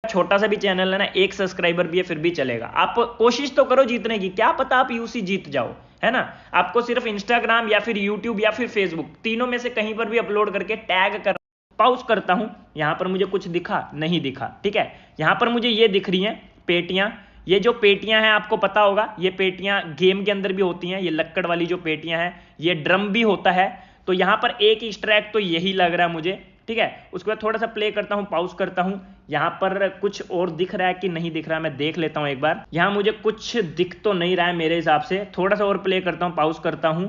छोटा सा भी चैनल है ना, 1 सब्सक्राइबर भी है फिर भी चलेगा। आप कोशिश तो करो जीतने की, क्या पता आप यूसी जीत जाओ, है ना। आपको सिर्फ इंस्टाग्राम या फिर यूट्यूब या फिर फेसबुक, तीनों में से कहीं पर भी अपलोड करके टैग कर, पॉज करता हूं। यहां पर मुझे कुछ दिखा नहीं दिखा, ठीक है। यहां पर मुझे ये दिख रही हैं पेटियां। ये जो पेटियां हैं आपको पता होगा, ये पेटियां गेम के अंदर भी होती हैं। ये लक्कड़ वाली जो पेटियां हैं, ये ड्रम भी होता है। तो यहां पर एक ईस्टर एग तो यही लग रहा है मुझे, ठीक है। उसके बाद थोड़ा सा प्ले करता हूं, पॉज करता हूं। यहां पर कुछ और दिख रहा है कि नहीं दिख रहा, मैं देख लेता हूं एक बार। यहां मुझे कुछ दिख तो नहीं रहा है मेरे हिसाब से। थोड़ा सा और प्ले करता हूं, पॉज करता हूं।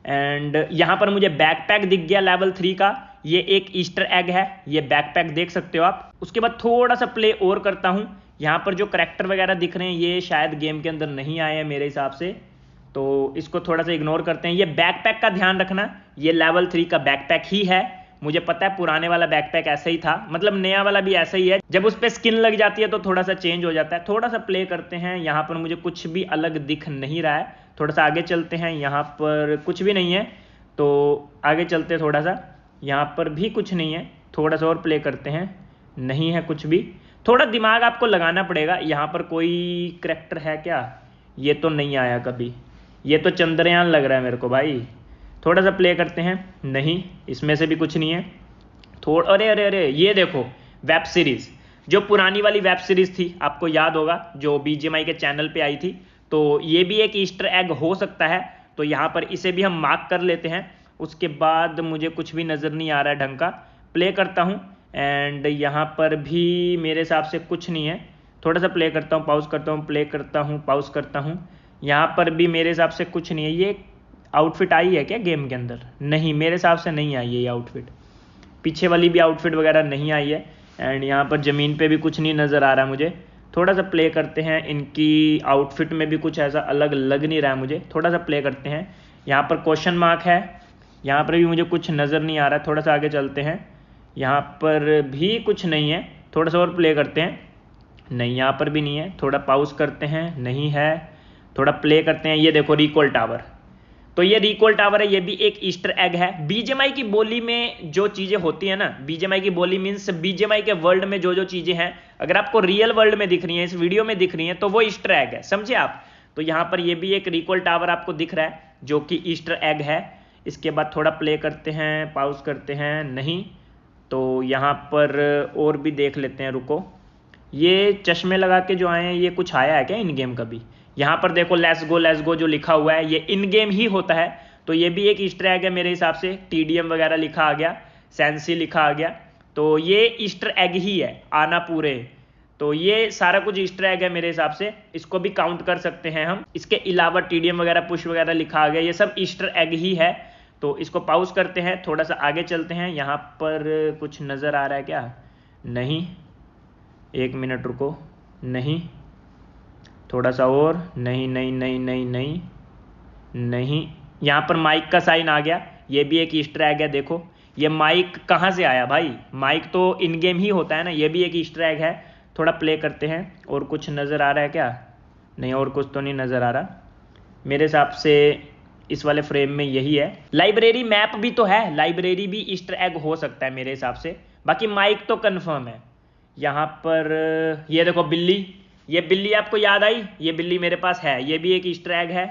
एंड यहां पर मुझे बैकपैक दिख गया लेवल 3 का। ये एक ईस्टर एग है, ये बैकपैक देख सकते हो आप। उसके बाद थोड़ा सा प्ले और करता हूं। यहां पर जो करैक्टर वगैरह दिख रहे हैं, ये शायद गेम के अंदर नहीं आए हैं मेरे हिसाब से, तो इसको थोड़ा सा इग्नोर करते हैं। ये बैकपैक का ध्यान रखना, ये लेवल 3 का बैकपैक ही है। मुझे पता है पुराने वाला बैकपैक ऐसा ही था, मतलब नया वाला भी ऐसा ही है। जब उस पर स्किन लग जाती है तो थोड़ा सा चेंज हो जाता है। थोड़ा सा प्ले करते हैं। यहाँ पर मुझे कुछ भी अलग दिख नहीं रहा है। थोड़ा सा आगे चलते हैं, यहाँ पर कुछ भी नहीं है, तो आगे चलते हैं थोड़ा सा। यहाँ पर भी कुछ नहीं है, थोड़ा सा और प्ले करते हैं। नहीं है कुछ भी, थोड़ा दिमाग आपको लगाना पड़ेगा। यहाँ पर कोई करैक्टर है क्या? ये तो नहीं आया कभी, ये तो चंद्रयान लग रहा है मेरे को भाई। थोड़ा सा प्ले करते हैं, नहीं, इसमें से भी कुछ नहीं है। थोड़ा, अरे अरे अरे, ये देखो वेब सीरीज, जो पुरानी वाली वेब सीरीज थी, आपको याद होगा, जो बीजीएमआई के चैनल पे आई थी। तो ये भी एक ईस्टर एग हो सकता है, तो यहाँ पर इसे भी हम मार्क कर लेते हैं। उसके बाद मुझे कुछ भी नज़र नहीं आ रहा है ढंग का। प्ले करता हूँ एंड यहाँ पर भी मेरे हिसाब से कुछ नहीं है। थोड़ा सा प्ले करता हूँ, पॉज करता हूँ, प्ले करता हूँ, पॉज करता हूँ। यहाँ पर भी मेरे हिसाब से कुछ नहीं है। ये आउटफिट आई है क्या गेम के अंदर? नहीं, मेरे हिसाब से नहीं आई है ये आउटफिट। पीछे वाली भी आउटफिट वगैरह नहीं आई है। एंड यहाँ पर ज़मीन पे भी कुछ नहीं नज़र आ रहा है मुझे। थोड़ा सा प्ले करते हैं, इनकी आउटफिट में भी कुछ ऐसा अलग लग नहीं रहा है मुझे। थोड़ा सा प्ले करते हैं। यहाँ पर क्वेश्चन मार्क है, यहाँ पर भी मुझे कुछ नज़र नहीं आ रहा है। थोड़ा सा आगे चलते हैं, यहाँ पर भी कुछ नहीं है। थोड़ा सा और प्ले करते हैं, नहीं, यहाँ पर भी नहीं है। थोड़ा पॉज करते हैं, नहीं है। थोड़ा प्ले करते हैं, ये देखो रिकॉल टावर। तो ये रिकॉल टावर है, ये भी एक ईस्टर एग है। बीजीएमआई की बोली में जो चीज़ें होती है ना, बीजीएमआई की बोली मीन्स बीजीएमआई के वर्ल्ड में जो जो चीज़ें हैं, अगर आपको रियल वर्ल्ड में दिख रही हैं, इस वीडियो में दिख रही हैं, तो वो ईस्टर एग है, समझे आप। तो यहाँ पर ये भी एक रिकॉल टावर आपको दिख रहा है, जो कि ईस्टर एग है। इसके बाद थोड़ा प्ले करते हैं, पॉज करते हैं, नहीं। तो यहाँ पर और भी देख लेते हैं, रुको। ये चश्मे लगा के जो आए हैं, ये कुछ आया है क्या इन गेम कभी? यहाँ पर देखो लेट्स गो जो लिखा हुआ है, ये इन गेम ही होता है। तो ये भी एक ईस्टर एग है मेरे हिसाब से। टीडीएम वगैरह लिखा आ गया, सेंसी लिखा आ गया, तो ये ईस्टर एग ही है, आना पूरे। तो ये सारा कुछ ईस्टर एग है मेरे हिसाब से, इसको भी काउंट कर सकते हैं हम। इसके अलावा टीडीएम वगैरह, पुश वगैरह लिखा आ गया, ये सब ईस्टर एग ही है। तो इसको पॉज करते हैं, थोड़ा सा आगे चलते हैं। यहाँ पर कुछ नज़र आ रहा है क्या? नहीं, 1 मिनट रुको, नहीं, थोड़ा सा और, नहीं नहीं नहीं नहीं नहीं नहीं। यहाँ पर माइक का साइन आ गया, ये भी एक ईस्टर एग है। देखो ये माइक कहाँ से आया भाई? माइक तो इन गेम ही होता है ना, ये भी एक ईस्टर एग है। थोड़ा प्ले करते हैं, और कुछ नज़र आ रहा है क्या? नहीं, और कुछ तो नहीं नज़र आ रहा मेरे हिसाब से। इस वाले फ्रेम में यही है। लाइब्रेरी मैप भी तो है, लाइब्रेरी भी ईस्टर एग हो सकता है मेरे हिसाब से। बाकी माइक तो कन्फर्म है। यहाँ पर ये देखो बिल्ली, ये बिल्ली आपको याद आई? ये बिल्ली मेरे पास है, ये भी एक ईस्टर एग है,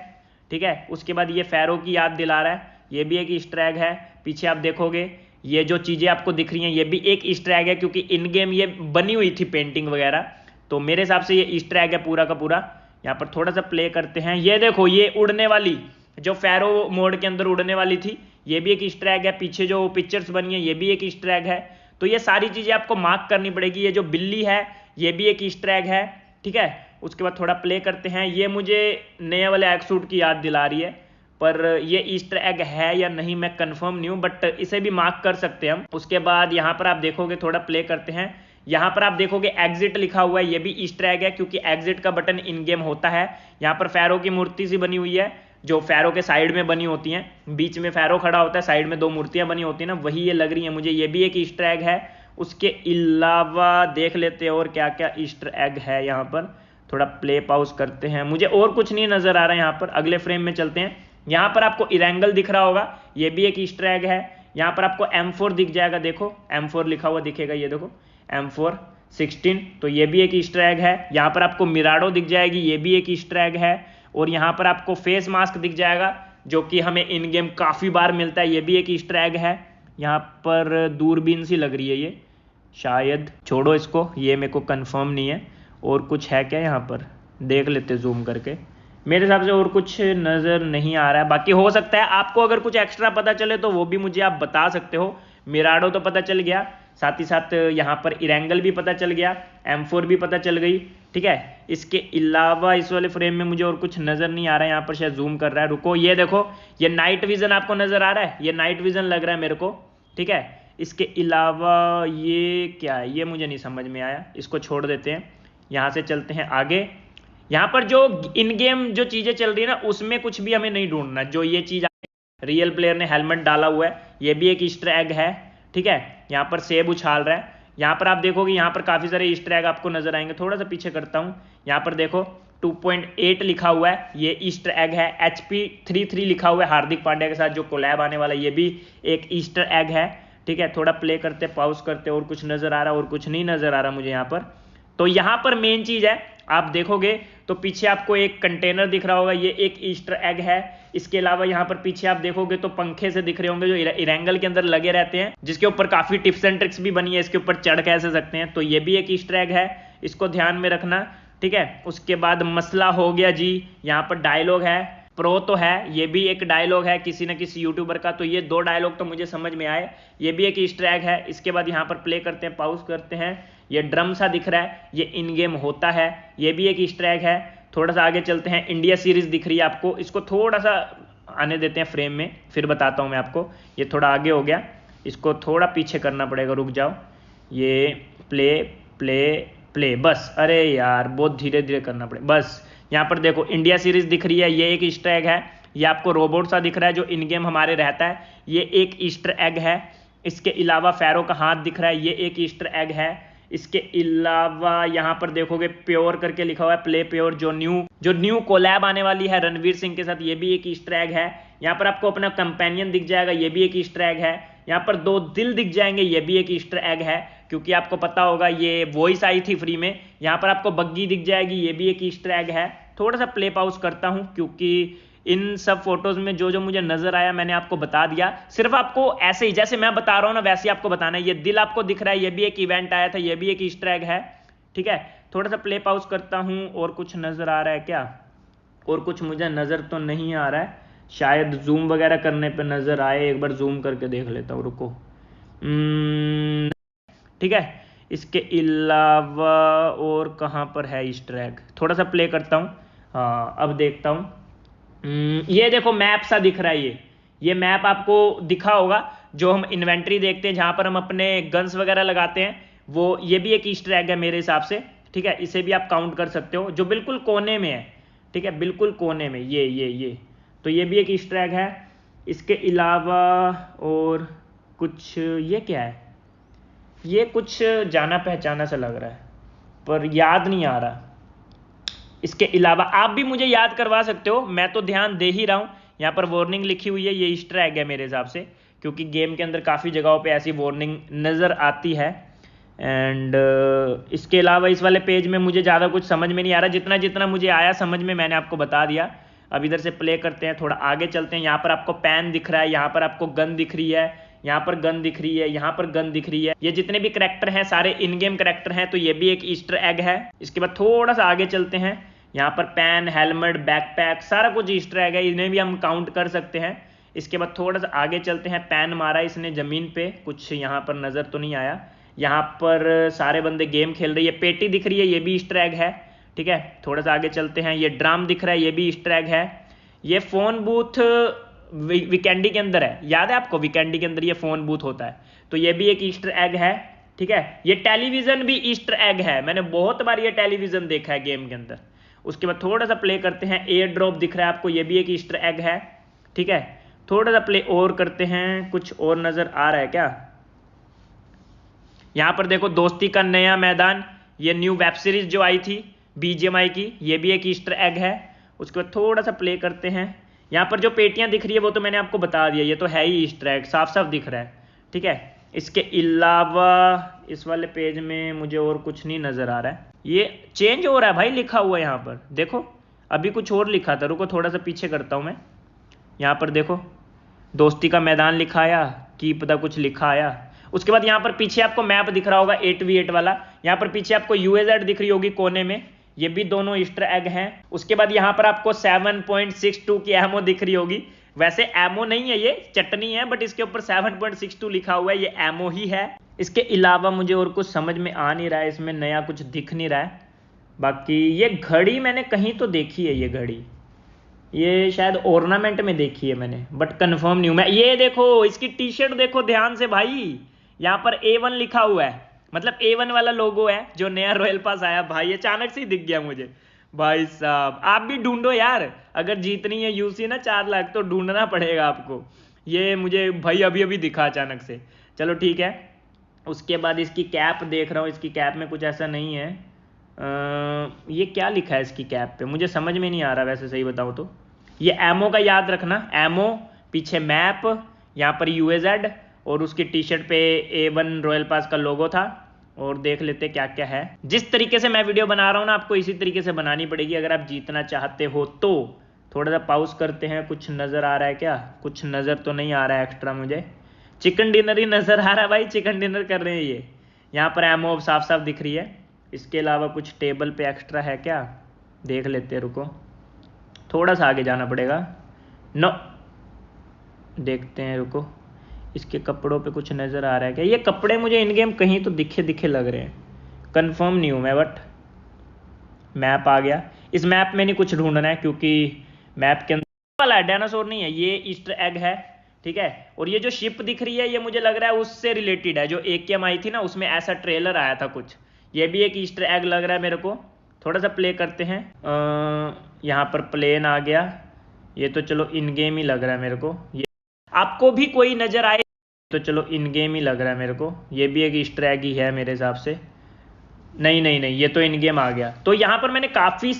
ठीक है। उसके बाद ये फैरो की याद दिला रहा है, ये भी एक ईस्टर एग है। पीछे आप देखोगे, ये जो चीज़ें आपको दिख रही हैं, ये भी एक ईस्टर एग है, क्योंकि इन गेम ये बनी हुई थी पेंटिंग वगैरह। तो मेरे हिसाब से ये ईस्टर एग है पूरा का पूरा। यहाँ पर थोड़ा सा प्ले करते हैं, ये देखो ये उड़ने वाली, जो फैरो मोड के अंदर उड़ने वाली थी, ये भी एक ईस्टर एग है। पीछे जो पिक्चर्स बनी है, ये भी एक ईस्टर एग है। तो ये सारी चीज़ें आपको मार्क करनी पड़ेगी। ये जो बिल्ली है, ये भी एक ईस्टर एग है, ठीक है। उसके बाद थोड़ा प्ले करते हैं, ये मुझे नए वाले एग सूट की याद दिला रही है, पर ये ईस्टर एग है या नहीं मैं कंफर्म नहीं हूँ, बट इसे भी मार्क कर सकते हैं हम। उसके बाद यहाँ पर आप देखोगे, थोड़ा प्ले करते हैं, यहाँ पर आप देखोगे एग्जिट लिखा हुआ है, ये भी ईस्टर एग है, क्योंकि एग्जिट का बटन इन गेम होता है। यहाँ पर फैरो की मूर्ति सी बनी हुई है, जो फैरो के साइड में बनी होती हैं, बीच में फैरो खड़ा होता है, साइड में 2 मूर्तियां बनी होती हैं ना, वही ये लग रही है मुझे। ये भी एक ईस्टर एग है। उसके अलावा देख लेते हैं और क्या क्या ईस्टर एग है यहाँ पर। थोड़ा प्ले पॉज करते हैं, मुझे और कुछ नहीं नजर आ रहा है यहाँ पर। अगले फ्रेम में चलते हैं। यहाँ पर आपको इरेंगल दिख रहा होगा, ये भी एक ईस्टर एग है। यहाँ पर आपको M4 दिख जाएगा, देखो M4 लिखा हुआ दिखेगा, ये देखो M4 16, तो ये भी एक ईस्टर एग है। यहाँ पर आपको मिराडो दिख जाएगी, ये भी एक ईस्टर एग है। और यहाँ पर आपको फेस मास्क दिख जाएगा जो कि हमें इन गेम काफ़ी बार मिलता है, ये भी एक ईस्टर एग है। यहाँ पर दूरबीन सी लग रही है ये, शायद, छोड़ो इसको, ये मेरे को कंफर्म नहीं है। और कुछ है क्या यहाँ पर, देख लेते जूम करके। मेरे हिसाब से और कुछ नज़र नहीं आ रहा है, बाकी हो सकता है आपको अगर कुछ एक्स्ट्रा पता चले तो वो भी मुझे आप बता सकते हो। मिराडो तो पता चल गया, साथ ही साथ यहाँ पर इरेंगल भी पता चल गया, M4 भी पता चल गई, ठीक है। इसके अलावा इस वाले फ्रेम में मुझे और कुछ नज़र नहीं आ रहा है। यहाँ पर शायद जूम कर रहा है, रुको, ये देखो, ये नाइट विजन आपको नज़र आ रहा है, ये नाइट विजन लग रहा है मेरे को, ठीक है। इसके अलावा ये क्या है, ये मुझे नहीं समझ में आया, इसको छोड़ देते हैं। यहाँ से चलते हैं आगे। यहाँ पर जो इन गेम जो चीज़ें चल रही है ना, उसमें कुछ भी हमें नहीं ढूंढना। जो ये चीज़ रियल प्लेयर ने हेलमेट डाला हुआ है, ये भी एक ईस्टर एग है, ठीक है। यहाँ पर सेब उछाल रहा है। यहाँ पर आप देखोगे, यहाँ पर काफ़ी सारे ईस्टर एग आपको नजर आएंगे। थोड़ा सा पीछे करता हूँ, यहाँ पर देखो 2.8 लिखा हुआ है, ये ईस्टर एग है। HP33 लिखा हुआ है हार्दिक पांड्या के साथ जो कोलैब आने वाला है, ये भी एक ईस्टर एग है, ठीक है। थोड़ा प्ले करते, पॉज करते, और कुछ नज़र आ रहा है और कुछ नहीं नज़र आ रहा मुझे यहाँ पर। तो यहाँ पर मेन चीज़ है, आप देखोगे तो पीछे आपको एक कंटेनर दिख रहा होगा, ये एक ईस्टर एग है। इसके अलावा यहाँ पर पीछे आप देखोगे तो पंखे से दिख रहे होंगे जो इरेंगल के अंदर लगे रहते हैं, जिसके ऊपर काफ़ी टिप्स एंड ट्रिक्स भी बनी है, इसके ऊपर चढ़ कैसे सकते हैं, तो ये भी एक ईस्टर एग है, इसको ध्यान में रखना, ठीक है। उसके बाद मसला हो गया जी, यहाँ पर डायलॉग है, प्रो तो है, ये भी एक डायलॉग है किसी न किसी यूट्यूबर का, तो ये 2 डायलॉग तो मुझे समझ में आए, ये भी एक ईस्टर एग है। इसके बाद यहाँ पर प्ले करते हैं, पॉज करते हैं, ये ड्रम सा दिख रहा है, ये इन गेम होता है, ये भी एक ईस्टर एग है। थोड़ा सा आगे चलते हैं, इंडिया सीरीज दिख रही है आपको, इसको थोड़ा सा आने देते हैं फ्रेम में, फिर बताता हूँ मैं आपको। ये थोड़ा आगे हो गया, इसको थोड़ा पीछे करना पड़ेगा, रुक जाओ। ये प्ले प्ले प्ले, बस, अरे यार बहुत धीरे धीरे करना पड़ेगा, बस। यहाँ पर देखो इंडिया सीरीज दिख रही है, ये एक ईस्टर एग है। ये आपको रोबोट सा दिख रहा है जो इन गेम हमारे रहता है, ये एक ईस्टर एग है। इसके अलावा फैरो का हाथ दिख रहा है, ये एक ईस्टर एग है। इसके अलावा यहाँ पर देखोगे प्योर करके लिखा हुआ है, प्ले प्योर, जो न्यू कोलैब आने वाली है रणवीर सिंह के साथ, ये भी एक ईस्टर एग है। यहाँ पर आपको अपना कंपेनियन दिख जाएगा, ये भी एक ईस्टर एग है। यहाँ पर 2 दिल दिख जाएंगे, ये भी एक ईस्टर एग है, क्योंकि आपको पता होगा ये वॉइस आई थी फ्री में। यहाँ पर आपको बग्गी दिख जाएगी, ये भी एक ईस्टर एग है। थोड़ा सा प्ले पाउस करता हूँ, क्योंकि इन सब फोटोज में जो जो मुझे नजर आया मैंने आपको बता दिया। सिर्फ आपको ऐसे ही जैसे मैं बता रहा हूँ ना, वैसे ही आपको बताना है। ये दिल आपको दिख रहा है, ये भी एक इवेंट आया था, ये भी एक ईस्टर एग है, ठीक है। थोड़ा सा प्ले पाउस करता हूँ, और कुछ नजर आ रहा है क्या, और कुछ मुझे नजर तो नहीं आ रहा है, शायद जूम वगैरह करने पे नजर आए, एक बार जूम करके देख लेता हूँ, रुको। ठीक है। इसके अलावा और कहाँ पर है ईस्टर एग, थोड़ा सा प्ले करता हूँ, हाँ अब देखता हूँ। ये देखो मैप सा दिख रहा है, ये मैप आपको दिखा होगा जो हम इन्वेंट्री देखते हैं, जहाँ पर हम अपने गन्स वगैरह लगाते हैं, वो ये भी एक ईस्टर एग है मेरे हिसाब से, ठीक है। इसे भी आप काउंट कर सकते हो, जो बिल्कुल कोने में है, ठीक है, बिल्कुल कोने में, ये तो ये भी एक ईस्टर एग है। इसके अलावा और कुछ, ये क्या है, ये कुछ जाना पहचाना सा लग रहा है पर याद नहीं आ रहा। इसके अलावा आप भी मुझे याद करवा सकते हो, मैं तो ध्यान दे ही रहा हूँ। यहाँ पर वार्निंग लिखी हुई है, ये ईस्टर एग है मेरे हिसाब से, क्योंकि गेम के अंदर काफ़ी जगहों पे ऐसी वार्निंग नज़र आती है। एंड इसके अलावा इस वाले पेज में मुझे ज़्यादा कुछ समझ में नहीं आ रहा, जितना जितना मुझे आया समझ में मैंने आपको बता दिया। अब इधर से प्ले करते हैं, थोड़ा आगे चलते हैं। यहाँ पर आपको पैन दिख रहा है, यहाँ पर आपको गन दिख रही है, यहाँ पर गन दिख रही है, यहाँ पर गन दिख रही है। ये जितने भी करैक्टर हैं सारे इन गेम करैक्टर हैं, तो ये भी एक ईस्टर एग है। इसके बाद थोड़ा सा आगे चलते हैं, यहाँ पर पैन, हेलमेट, बैकपैक, सारा कुछ ईस्टर एग है, इन्हें भी हम काउंट कर सकते हैं। इसके बाद थोड़ा सा आगे चलते हैं, पैन मारा इसने ज़मीन पे, कुछ यहाँ पर नज़र तो नहीं आया। यहाँ पर सारे बंदे गेम खेल रही है, पेटी दिख रही है, ये भी ईस्टर एग है, ठीक है। थोड़ा सा आगे चलते हैं, ये ड्राम दिख रहा है, ये भी ईस्टर एग है। ये फ़ोन बूथ वीकेंडी के अंदर है, याद है आपको, वीकेंडी के अंदर ये फ़ोन बूथ होता है, तो ये भी एक ईस्टर एग है, ठीक है। ये टेलीविज़न भी ईस्टर एग है, मैंने बहुत बार ये टेलीविज़न देखा है गेम के अंदर। उसके बाद थोड़ा सा प्ले करते हैं, एयर ड्रॉप दिख रहा है आपको, ये भी एक ईस्टर एग है, ठीक है। थोड़ा सा प्ले और करते हैं, कुछ और नज़र आ रहा है क्या। यहाँ पर देखो दोस्ती का नया मैदान, ये न्यू वेब सीरीज जो आई थी BGMI की, ये भी एक ईस्टर एग है। उसके बाद थोड़ा सा प्ले करते हैं, यहाँ पर जो पेटियाँ दिख रही है वो तो मैंने आपको बता दिया, ये तो है ही ईस्टर एग, साफ साफ दिख रहा है, ठीक है। इसके अलावा इस वाले पेज में मुझे और कुछ नहीं नज़र आ रहा है। ये चेंज हो रहा है भाई, लिखा हुआ है यहाँ पर देखो, अभी कुछ और लिखा था, रुको थोड़ा सा पीछे करता हूँ मैं। यहाँ पर देखो दोस्ती का मैदान लिखा आया, कीप द कुछ लिखा आया। उसके बाद यहाँ पर पीछे आपको मैप दिख रहा होगा 8v8 वाला, यहाँ पर पीछे आपको UAZ दिख रही होगी कोने में, ये भी दोनों ईस्टर एग हैं। उसके बाद यहाँ पर आपको 7.62 की एमओ दिख रही होगी, वैसे एमओ नहीं है ये चटनी है, बट इसके ऊपर 7.62 लिखा हुआ है, ये एमओ ही है। इसके अलावा मुझे और कुछ समझ में आ नहीं रहा है, इसमें नया कुछ दिख नहीं रहा है। बाकी ये घड़ी मैंने कहीं तो देखी है, ये घड़ी ये शायद ऑर्नामेंट में देखी है मैंने, बट कंफर्म नहीं हूं मैं। ये देखो इसकी टी शर्ट देखो ध्यान से भाई, यहाँ पर A1 लिखा हुआ है, मतलब A1 वाला लोगो है जो नया रॉयल पास आया भाई, अचानक से ही दिख गया मुझे। भाई साहब आप भी ढूंढो यार, अगर जीतनी है यूसी ना 4 लाख तो ढूंढना पड़ेगा आपको। ये मुझे भाई अभी अभी दिखा अचानक से, चलो ठीक है। उसके बाद इसकी कैप देख रहा हूँ, इसकी कैप में कुछ ऐसा नहीं है। ये क्या लिखा है इसकी कैप पे, मुझे समझ में नहीं आ रहा वैसे सही बताऊँ तो। ये एमओ का याद रखना, एमओ पीछे मैप, यहाँ पर UAZ और उसकी टी शर्ट पे A1 रॉयल पास का लोगो था। और देख लेते क्या क्या है। जिस तरीके से मैं वीडियो बना रहा हूँ ना, आपको इसी तरीके से बनानी पड़ेगी अगर आप जीतना चाहते हो तो। थोड़ा सा पॉज करते हैं, कुछ नज़र आ रहा है क्या? कुछ नज़र तो नहीं आ रहा है एक्स्ट्रा मुझे, चिकन डिनर ही नज़र आ रहा है भाई, चिकन डिनर कर रहे हैं ये। यहाँ पर एमओ साफ साफ दिख रही है। इसके अलावा कुछ टेबल पे एक्स्ट्रा है क्या, देख लेते हैं, रुको थोड़ा सा आगे जाना पड़ेगा। नो देखते हैं, रुको इसके कपड़ों पे कुछ नज़र आ रहा है क्या? ये कपड़े मुझे इन गेम कहीं तो दिखे दिखे लग रहे हैं, कंफर्म नहीं हूँ मैं, बट मैप आ गया। इस मैप में नहीं कुछ ढूंढना है क्योंकि मैप के अंदर वाला है, डायनासोर नहीं है, ये ईस्टर एग है, ठीक है। और ये जो शिप दिख रही है ये मुझे लग रहा है उससे रिलेटेड है, जो AKM आई थी ना उसमें ऐसा ट्रेलर आया था कुछ, ये भी एक ईस्टर एग लग रहा है मेरे को। थोड़ा सा प्ले करते हैं। यहाँ पर प्लेन आ गया, ये तो चलो इन गेम ही लग रहा है मेरे को। ये आपको भी कोई नज़र आए तो चलो इन गेम ही लग रहा है मेरे को, ये भी एक ईस्टर एग ही है मेरे हिसाब से। नहीं नहीं नहीं, ये तो इन गेम आ गया। तो यहाँ पर मैंने काफ़ी